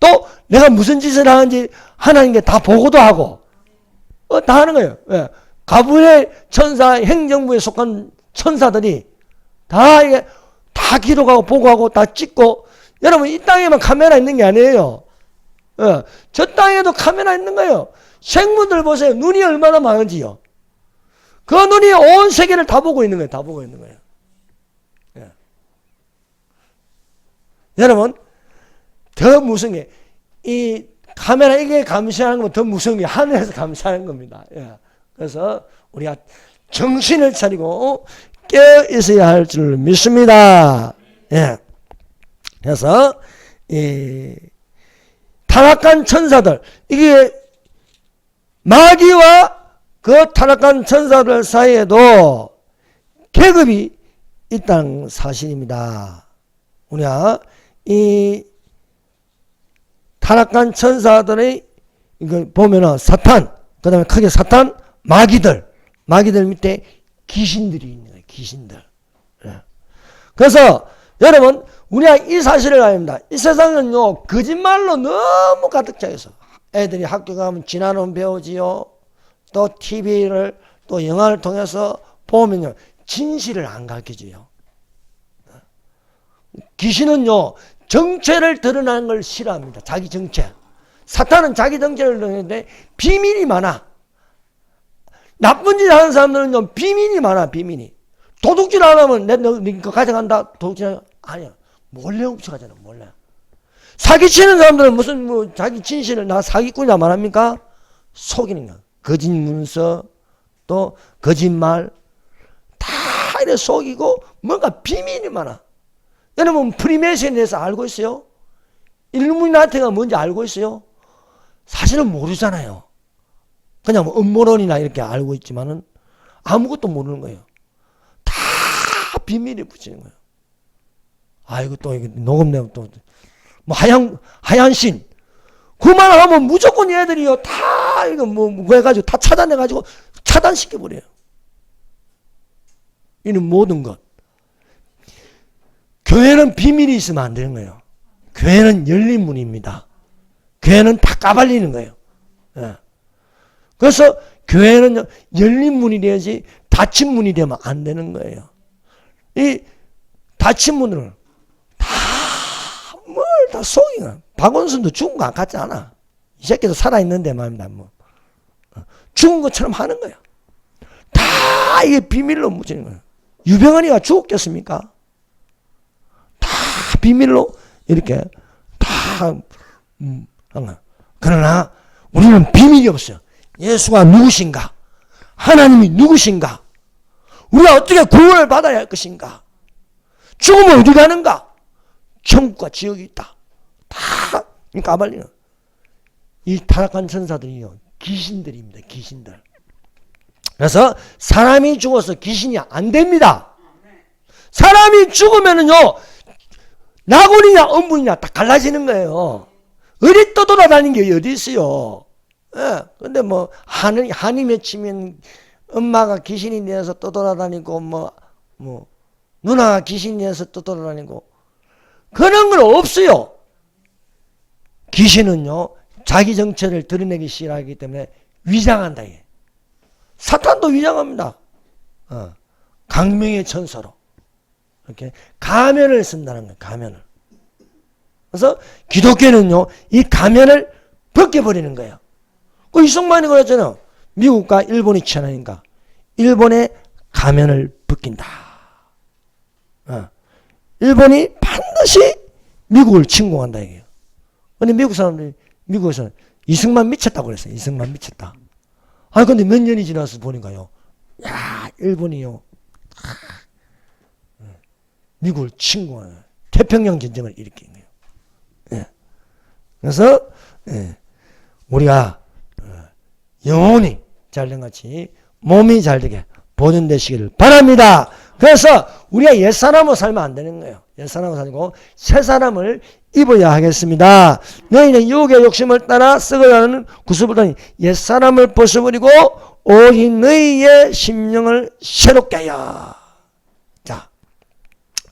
또 내가 무슨 짓을 하는지 하나님께 다 보고도 하고 다 하는 거예요. 가브리엘 천사 행정부에 속한 천사들이 다 이게 다 기록하고 보고하고 다 찍고 여러분 이 땅에만 카메라 있는 게 아니에요. 저 땅에도 카메라 있는 거예요. 생물들 보세요. 눈이 얼마나 많은지요. 그 눈이 온 세계를 다 보고 있는 거예요. 다 보고 있는 거예요. 여러분 더 무서운 게 이 카메라 이게 감시하는 건 더 무서운 게 하늘에서 감시하는 겁니다. 그래서 우리가 정신을 차리고 깨어 있어야 할 줄 믿습니다. 그래서 이 타락한 천사들 이게 마귀와 그 타락한 천사들 사이에도 계급이 있다는 사실입니다. 우리가 이 타락한 천사들의 이거 보면은 사탄, 그 다음에 크게 사탄, 마귀들 밑에 귀신들이 있는 거예요. 귀신들. 그래서 여러분 우리가 이 사실을 알아야 합니다. 이 세상은요 거짓말로 너무 가득 차 있어. 애들이 학교 가면 진화론 배우지요. 또 TV를 또 영화를 통해서 보면요 진실을 안 가르쳐줘요. 귀신은요 정체를 드러나는 걸 싫어합니다. 자기 정체. 사탄은 자기 정체를 드러내는데 비밀이 많아. 나쁜 짓 하는 사람들은요 비밀이 많아. 비밀이. 도둑질 안 하면 내 거 가져간다. 도둑질 아니야. 몰래 훔쳐가잖아. 몰래. 사기치는 사람들은 무슨 뭐 자기 진실을 나 사기꾼이라 말합니까? 속이는 거. 거짓 문서 또 거짓말 다 이래 속이고 뭔가 비밀이 많아. 여러분 프리메이슨에 대해서 알고 있어요? 일루미나티가 뭔지 알고 있어요? 사실은 모르잖아요. 그냥 뭐 음모론이나 이렇게 알고 있지만은 아무것도 모르는 거예요. 다 비밀에 붙이는 거예요. 아이고 또 이거 녹음되면 또 뭐 하얀 신 그만 하면 무조건 얘들이요 다 이거 뭐 해가지고 다 차단해가지고 차단시켜 버려요. 이는 모든 것. 교회는 비밀이 있으면 안 되는 거예요. 교회는 열린 문입니다. 교회는 다 까발리는 거예요. 그래서 교회는 열린 문이 되어야지 닫힌 문이 되면 안 되는 거예요. 이 닫힌 문을 뭘 다 속이나. 박원순도 죽은 거 같지 않아. 이 새끼도 살아있는데 말입니다. 뭐. 죽은 것처럼 하는 거야. 다 이게 비밀로 묻히는 거야. 유병헌이가 죽었겠습니까? 다 비밀로 이렇게 다 한 거야. 그러나 우리는 비밀이 없어요. 예수가 누구신가? 하나님이 누구신가? 우리가 어떻게 구원을 받아야 할 것인가? 죽으면 어디 가는가? 천국과 지옥이 있다. 다 까발리는 이 타락한 천사들이요 귀신들입니다. 귀신들. 그래서 사람이 죽어서 귀신이 안 됩니다. 사람이 죽으면은요 낙원이냐 âm 분이냐 다 갈라지는 거예요. 어디 떠돌아다니는 게 어디 있어요. 근데 뭐 한이 맺히면 엄마가 귀신이 되어서 떠돌아다니고 뭐 누나가 귀신이 되어서 떠돌아다니고 그런 건 없어요. 귀신은요 자기 정체를 드러내기 싫어하기 때문에 위장한다. 사탄도 위장합니다. 강명의 천사로 이렇게 가면을 쓴다는 거예요. 가면을. 그래서 기독교는요 이 가면을 벗겨버리는 거예요. 그 이승만이 그랬잖아요. 미국과 일본이 친하니까 일본의 가면을 벗긴다. 일본이 반드시 미국을 침공한다 이게요. 근데 미국 사람들이 미국에서는 이승만 미쳤다고 그랬어요. 이승만 미쳤다. 근데 몇 년이 지나서 보니까요. 야, 일본이요. 미국을 침공하는 태평양 전쟁을 일으킨 거예요. 예. 그래서 우리가 영혼이 잘된 같이 몸이 잘되게 보존되시기를 바랍니다. 그래서 우리가 옛사람으로 살면 안 되는 거예요. 옛사람으로 살고 새사람을 입어야 하겠습니다. 너희는 유혹의 욕심을 따라 썩어가는 구습을 옛사람을 벗어버리고 오직 너희의 심령을 새롭게 하여. 자,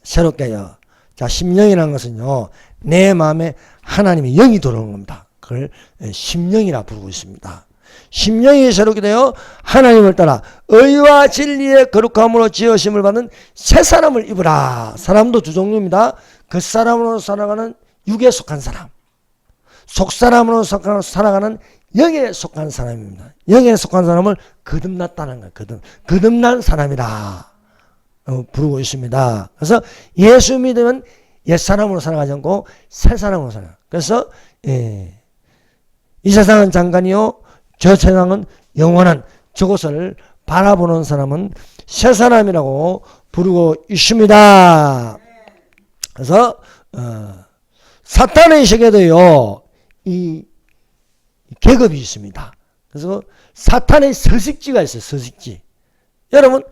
새롭게 하여. 자, 심령이라는 것은요, 내 마음에 하나님의 영이 들어오는 겁니다. 그걸 심령이라 부르고 있습니다. 심령이 새롭게 되어 하나님을 따라 의와 진리의 거룩함으로 지으심을 받는 새 사람을 입으라. 사람도 두 종류입니다. 그 사람으로 살아가는 육에 속한 사람, 속사람으로 살아가는 영에 속한 사람입니다. 영에 속한 사람을 거듭났다는 거예요. 거듭난 사람이라 부르고 있습니다. 그래서 예수 믿으면 옛사람으로 살아가지 않고 새사람으로 살아가요. 그래서 이 세상은 잠깐이요 저 세상은 영원한 저곳을 바라보는 사람은 새 사람이라고 부르고 있습니다. 그래서 사탄의 세계도요 이 계급이 있습니다. 그래서 사탄의 서식지가 있어요. 서식지. 여러분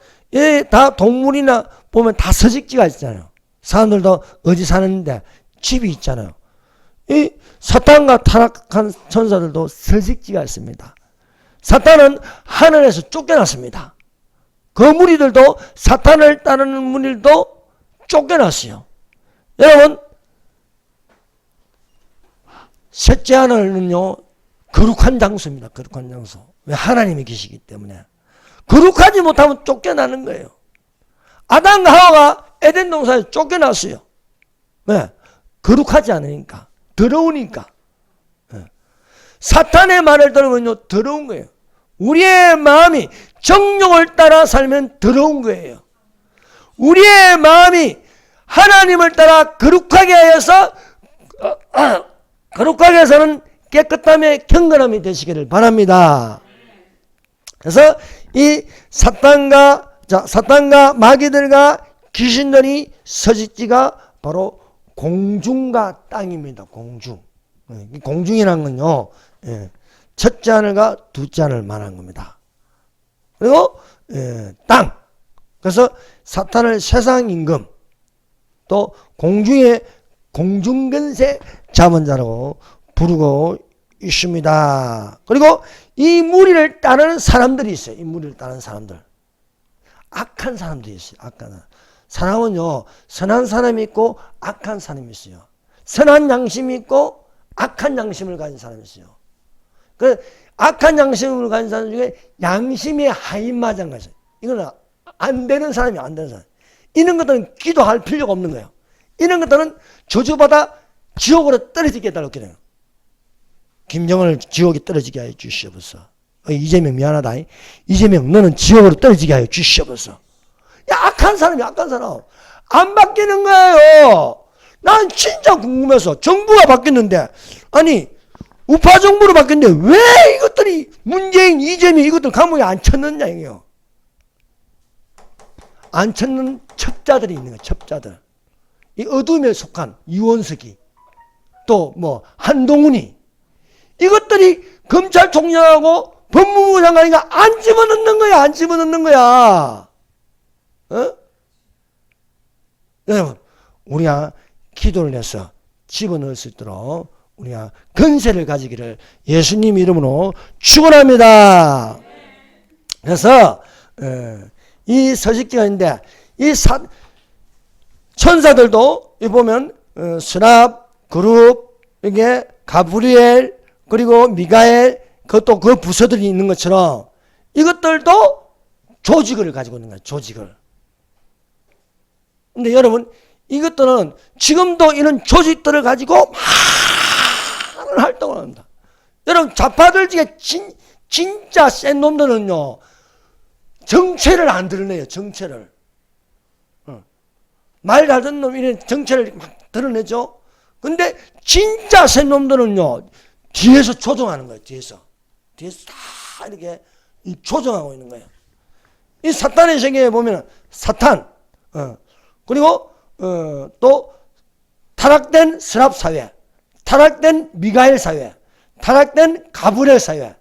다 동물이나 보면 다 서식지가 있잖아요. 사람들도 어디 사는데 집이 있잖아요. 이 사탄과 타락한 천사들도 서식지가 있습니다. 사탄은 하늘에서 쫓겨났습니다. 그 무리들도 사탄을 따르는 무리들도 쫓겨났어요. 여러분 셋째 하늘은요 거룩한 장소입니다. 거룩한 장소. 왜? 하나님이 계시기 때문에. 거룩하지 못하면 쫓겨나는 거예요. 아담과 하와가 에덴 동산에 쫓겨났어요. 왜? 거룩하지 않으니까. 더러우니까. 사탄의 말을 들으면요 더러운 거예요. 우리의 마음이 정욕을 따라 살면 더러운 거예요. 우리의 마음이 하나님을 따라 거룩하게 하여서 거룩하게 해서는 깨끗함의 경건함이 되시기를 바랍니다. 그래서 이 사탄과 마귀들과 귀신들이 서식지가 바로 공중과 땅입니다. 공중. 공중이라는 건요 첫째 하늘과 둘째 하늘 말하는 겁니다. 그리고 땅. 그래서 사탄을 세상임금 또 공중의 공중근세 잡은 자라고 부르고 있습니다. 그리고 이 무리를 따르는 사람들이 있어요. 이 무리를 따르는 사람들. 악한 사람들이 있어요. 악한 사람은요 선한 사람이 있고 악한 사람이 있어요. 선한 양심이 있고 악한 양심을 가진 사람이 있어요. 그 악한 양심을 가진 사람 중에 양심이 하인마장가 있어요. 이거는 안 되는 사람이 안 되는 사람. 이런 것들은 기도할 필요가 없는 거예요. 이런 것들은 저주받아 지옥으로 떨어지게 해달라고 그래요. 김정은을 지옥에 떨어지게 하여 주시옵소서. 이재명 미안하다. 이재명 너는 지옥으로 떨어지게 하여 주시옵소서. 야, 악한 사람이 악한 사람. 안 바뀌는 거예요. 난 진짜 궁금해서 정부가 바뀌었는데 아니 우파 정부로 바뀌었는데 왜 이것들이 문재인, 이재명 이것들 감옥에 안 쳤느냐 이게요. 안 쳤는 첩자들이 있는 거예요. 첩자들. 이 어둠에 속한 이원석이 또 뭐 한동훈이 이것들이 검찰총장하고 법무부 장관이가 안 집어넣는 거야. 안 집어넣는 거야. 여러분 우리가 기도를 해서 집어넣을 수 있도록 우리가 근세를 가지기를 예수님 이름으로 축원합니다. 그래서 이 서식지가 있는데 이 천사들도 이 보면 스랍, 그룹, 이게 가브리엘 그리고 미가엘 그것도 그 부서들이 있는 것처럼 이것들도 조직을 가지고 있는 거예요. 조직을. 근데 여러분 이것들은 지금도 이런 조직들을 가지고 많은 활동을 합니다. 여러분 좌파들 중에 진짜 센 놈들은요 정체를 안 드러내요. 정체를. 말 잘 듣는 놈 이런 정체를 막 드러내죠. 근데 진짜 센 놈들은요 뒤에서 조종하는 거예요. 뒤에서 다 이렇게 조종하고 있는 거예요. 이 사탄의 세계에 보면 사탄, 그리고 또 타락된 스랍 사회, 타락된 미가엘 사회, 타락된 가브리엘 사회,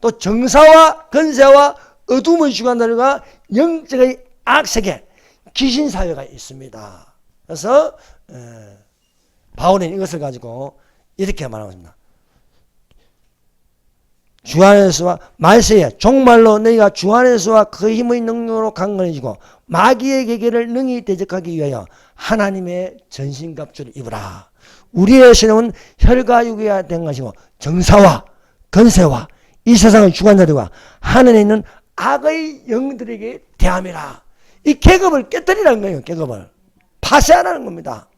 또 정사와 건세와 어둠의 주관들과 영적의 악세계, 귀신 사회가 있습니다. 그래서 바울은 이것을 가지고 이렇게 말하고 있습니다. 주 안에서와 말세에 종말로 너희가 주 안에서와 그 힘의 능력으로 강건해지고 마귀의 계계를 능히 대적하기 위하여 하나님의 전신갑주를 입으라. 우리의 신앙은 혈과 육이야 된 것이고 정사와 건세와 이 세상의 주관자들과 하늘에 있는 악의 영들에게 대함이라. 이 계급을 깨뜨리라는 거예요. 계급을 파쇄하라는 겁니다.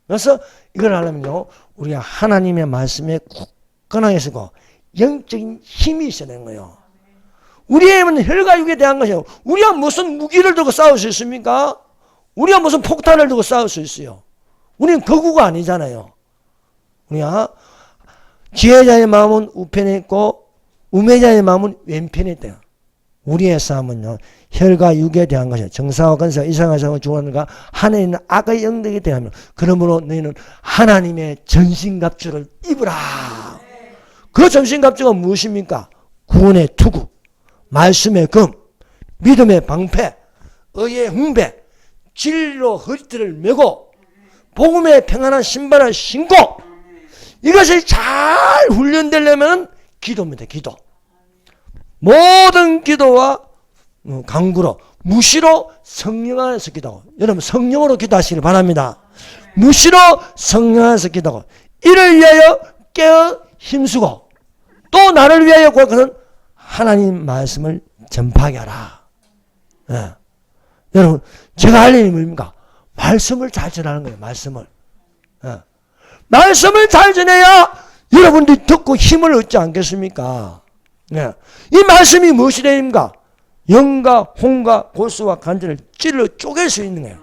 그래서 이걸 하려면요, 우리가 하나님의 말씀에 굳건하게 서고 영적인 힘이 있어야 되는 거예요. 우리의 힘은 혈과 육에 대한 것이에요. 우리가 무슨 무기를 들고 싸울 수 있습니까? 우리가 무슨 폭탄을 들고 싸울 수 있어요? 우리는 거구가 아니잖아요. 우리가 지혜자의 마음은 우편에 있고 우매자의 마음은 왼편에 있대요. 우리의 싸움은요, 혈과 육에 대한 것이에요. 정사와 건사와 이상한 주관과 하늘에 있는 악의 영들에 대하며 그러므로 너희는 하나님의 전신갑주를 입으라. 그 전신갑주가 무엇입니까? 구원의 투구, 말씀의 금, 믿음의 방패, 의의 흥배, 진리로 허리띠를 메고 복음의 평안한 신발을 신고, 이것이 잘 훈련되려면 기도입니다. 기도. 모든 기도와 간구로 무시로 성령 안에서 기도하고, 여러분 성령으로 기도하시길 바랍니다. 무시로 성령 안에서 기도하고, 이를 위하여 깨어 힘쓰고, 또 나를 위하여 그것은 하나님 말씀을 전파하게 하라. 여러분, 제가 할 일이 뭡니까? 말씀을 잘 전하는 거예요. 말씀을. 말씀을 잘 전해야 여러분들이 듣고 힘을 얻지 않겠습니까? 이 말씀이 무엇이 됩니까? 영과 혼과 골수와 간절을 찔러 쪼갤 수 있는 거예요.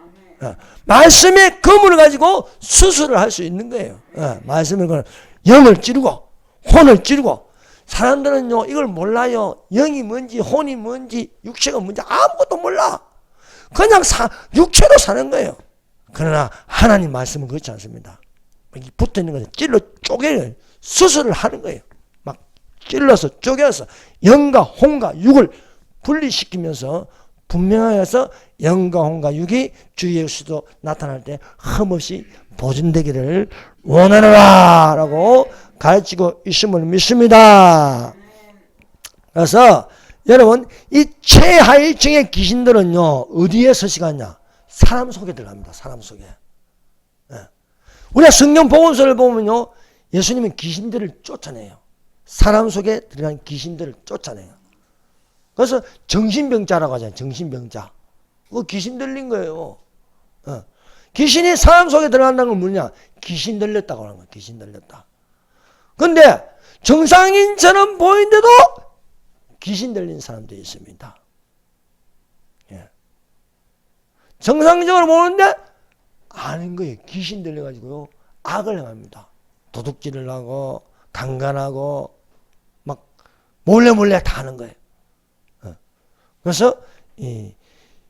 말씀의 검을 가지고 수술을 할 수 있는 거예요. 말씀을 영을 찌르고 혼을 찌르고, 사람들은요 이걸 몰라요. 영이 뭔지 혼이 뭔지 육체가 뭔지 아무것도 몰라. 그냥 육체로 사는 거예요. 그러나 하나님 말씀은 그렇지 않습니다. 붙어있는 것을 찔러 쪼개요. 수술을 하는 거예요. 막 찔러서 쪼개서 영과 혼과 육을 분리시키면서 분명하게 해서 영과 혼과 육이 주 예수도 나타날 때 흠없이 보존되기를 원하노라 라고 가르치고 있음을 믿습니다. 그래서 여러분, 이 최하위층의 귀신들은요 어디에 서식하냐? 사람 속에 들어갑니다. 사람 속에. 우리가 성경 복음서를 보면요, 예수님은 귀신들을 쫓아내요. 사람 속에 들어간 귀신들을 쫓아내요. 그래서 정신병자라고 하잖아요. 정신병자. 그거 귀신 들린 거예요. 귀신이 사람 속에 들어간다는 건 뭐냐? 귀신 들렸다고 하는 거예요. 귀신 들렸다. 근데 정상인처럼 보이는데도 귀신 들린 사람도 있습니다. 정상적으로 보는데 아는 거예요. 귀신 들려가지고요 악을 행합니다. 도둑질을 하고 강간하고 막 몰래 다 하는 거예요. 그래서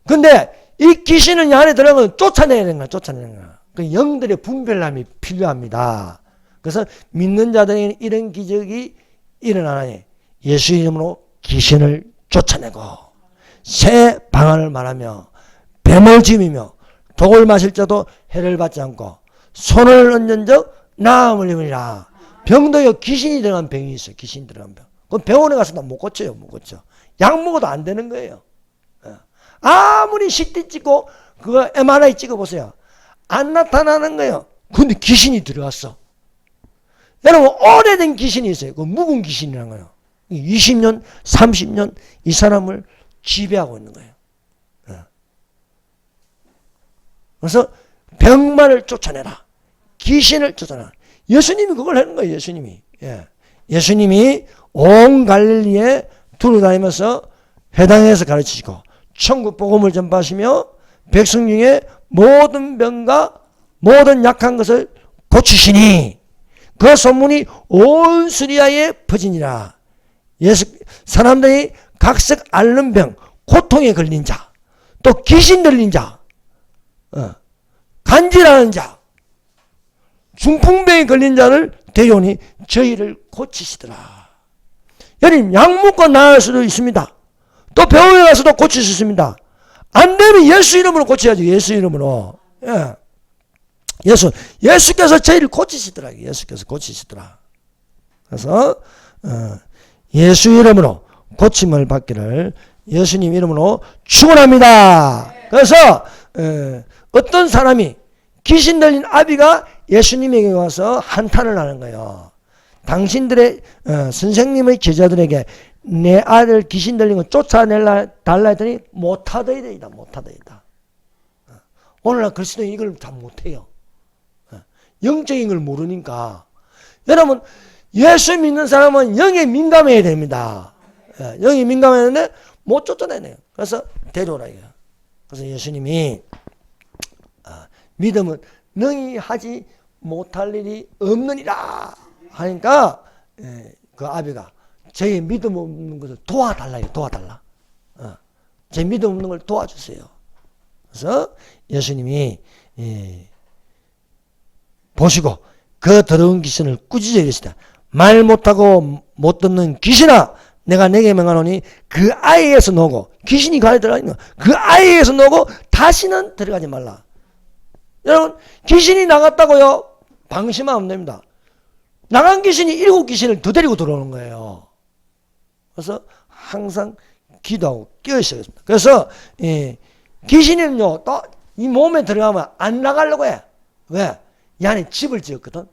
근데 이 귀신은 이 안에 들어가면 쫓아내야 되는 거야. 쫓아내는 거야. 그 영들의 분별함이 필요합니다. 그래서 믿는 자들에게는 이런 기적이 일어나니 예수 이름으로 귀신을 쫓아내고 새 방언을 말하며 뱀을 쥐며 독을 마실 자도 해를 받지 않고 손을 얹은 적 나음을 입으리라. 병도요 귀신이 들어간 병이 있어요. 귀신이 들어간 병. 그럼 병원에 가서도 못 고쳐요. 못 고쳐. 약 먹어도 안 되는 거예요. 아무리 CT 찍고 그거 MRI 찍어보세요. 안 나타나는 거예요. 근데 귀신이 들어갔어. 여러분, 오래된 귀신이 있어요. 그 묵은 귀신이라는 거예요. 20년, 30년 이 사람을 지배하고 있는 거예요. 그래서 병만을 쫓아내라. 귀신을 쫓아내라. 예수님이 그걸 하는 거예요. 예수님이. 예수님이 온 갈릴리에 두루다니면서 회당에서 가르치시고 천국 복음을 전파하시며 백성 중에 모든 병과 모든 약한 것을 고치시니 그 소문이 온 수리아에 퍼지니라. 사람들이 각색 앓는 병, 고통에 걸린 자, 또 귀신 들린 자, 간질하는 자, 중풍병에 걸린 자를 데려오니 저희를 고치시더라. 여러분, 약 먹고 나을 수도 있습니다. 또 병원에 가서도 고칠 수 있습니다. 안 되면 예수 이름으로 고쳐야죠. 예수 이름으로. 예. 예수께서 저희를 고치시더라. 예수께서 고치시더라. 그래서 예수 이름으로 고침을 받기를 예수님 이름으로 축원합니다. 그래서 어떤 사람이 귀신 들린 아비가 예수님에게 와서 한탄을 하는 거예요. 당신들의 선생님의 제자들에게 내 아들 귀신 들린 거 쫓아내라 달라 했더니 못하더이다. 못하더이다. 오늘날 그리스도인 이걸 다 못해요. 영적인 걸 모르니까. 여러분, 예수 믿는 사람은 영에 민감해야 됩니다. 영에 민감했는데 못 쫓아내네요. 그래서 데려오라 이거예요. 그래서 예수님이 믿음은 능히 하지 못할 일이 없느니라 하니까 그 아비가 제 믿음 없는 것을 도와달라. 도와달라. 제 믿음 없는 걸 도와주세요. 그래서 예수님이 보시고 그 더러운 귀신을 꾸짖어 이르시다. 말 못하고 못 듣는 귀신아, 내가 내게 명하노니 그 아이에서 나오고, 귀신이 가에 들어가 있는 거, 그 아이에서 나오고 다시는 들어가지 말라. 여러분, 귀신이 나갔다고요? 방심하면 안 됩니다. 나간 귀신이 7 귀신을 더 데리고 들어오는 거예요. 그래서 항상 기도하고 깨어있어야 겠습니다. 그래서 귀신은요, 또 이 몸에 들어가면 안 나가려고 해. 왜? 이 안에 집을 지었거든.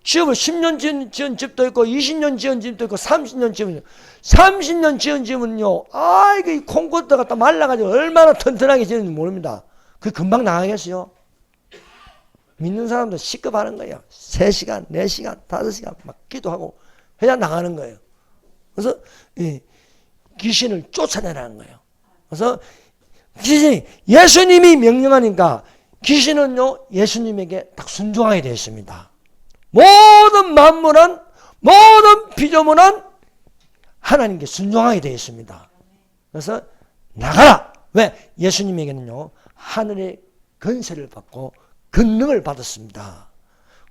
집을 10년 지은 집도 있고 20년 지은 집도 있고 30년 지은 30년 지은 집은요, 이게 콩고도 갖다 말라가지고 얼마나 튼튼하게 지었는지 모릅니다. 그 금방 나가겠어요. 믿는 사람도 시급하는 거예요. 3시간, 4시간, 5시간 막 기도하고 해야 나가는 거예요. 그래서 귀신을 쫓아내라는 거예요. 그래서 귀신이 예수님이 명령하니까 귀신은요, 예수님에게 딱 순종하게 되어 있습니다. 모든 만물은, 모든 피조물은 하나님께 순종하게 되어 있습니다. 그래서 나가라! 왜? 예수님에게는요, 하늘의 권세를 받고 권능을 받았습니다.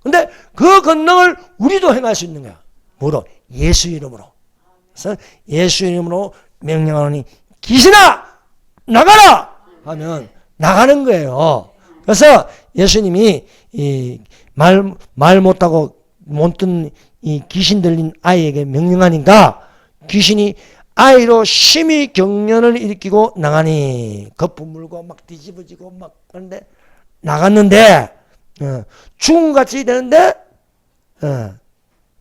근데 그 권능을 우리도 행할 수 있는 거야. 뭐로? 예수 이름으로. 그래서 예수 이름으로 명령하노니 귀신아! 나가라! 하면 나가는 거예요. 그래서 예수님이 말 못하고 못 듣는 이 귀신 들린 아이에게 명령하니까 귀신이 아이로 심히 경련을 일으키고 나가니 거품 물고 막 뒤집어지고 막 그런데 나갔는데 죽음같이 되는데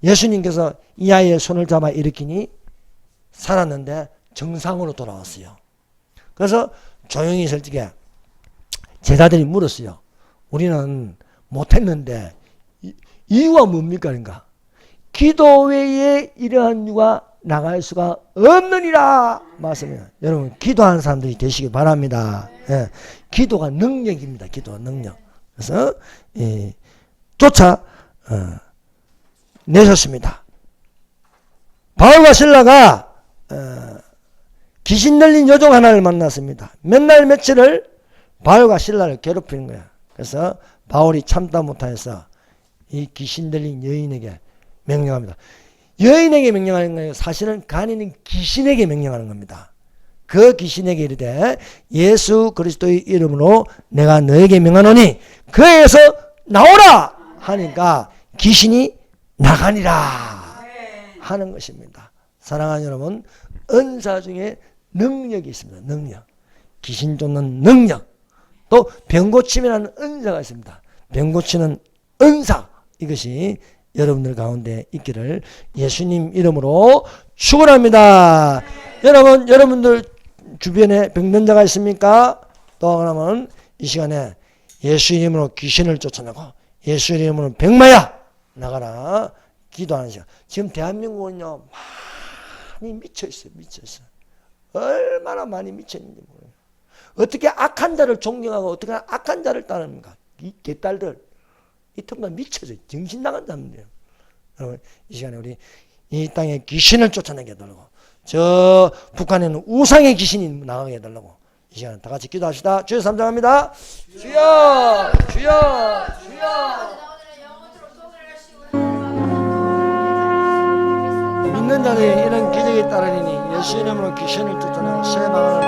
예수님께서 이 아이의 손을 잡아 일으키니 살았는데 정상으로 돌아왔어요. 그래서 조용히 있을 적에 제자들이 물었어요. 우리는 못했는데 이유가 뭡니까? 그러니까 기도 외에 이러한 이유가 나갈 수가 없느니라 말씀이에요. 여러분, 기도하는 사람들이 되시기 바랍니다. 기도가 능력입니다. 기도가 능력. 그래서 쫓아 내셨습니다. 바울과 실라가 귀신 들린 여종 하나를 만났습니다. 몇 날 며칠을 바울과 실라를 괴롭히는 거야. 그래서 바울이 참다 못하여서 이 귀신 들린 여인에게 명령합니다. 여인에게 명령하는 거예요. 사실은 간이는 귀신에게 명령하는 겁니다. 그 귀신에게 이르되 예수 그리스도의 이름으로 내가 너에게 명하노니 그에서 나오라 하니까 귀신이 나가니라 하는 것입니다. 사랑하는 여러분, 은사 중에 능력이 있습니다. 능력. 귀신 쫓는 능력. 또 병고침이라는 은사가 있습니다. 병고치는 은사. 이것이 여러분들 가운데 있기를 예수님 이름으로 축원합니다. 여러분들 주변에 병든 자가 있습니까? 또 하나는 이 시간에 예수 이름으로 귀신을 쫓아내고 예수 이름으로 병마야 나가라 기도하는 시간. 지금 대한민국은요 많이 미쳐있어요. 미쳐있어요. 얼마나 많이 미쳤는지 모르겠어요. 어떻게 악한 자를 존경하고 어떻게 악한 자를 따릅니까? 이 개딸들 이 틈만 미쳐서 정신 나간 사람들이에요. 여러분, 이 시간에 우리 이 땅에 귀신을 쫓아내게 하도록 저 북한에는 우상의 귀신이 나가게 해달라고. 이 시간에 다 같이 기도합시다. 주여 삼장합니다. 주여 주여 주여. 믿는 자들이 이런 기적이 따르니 예수 이름으로 귀신을 쫓아내고 세방을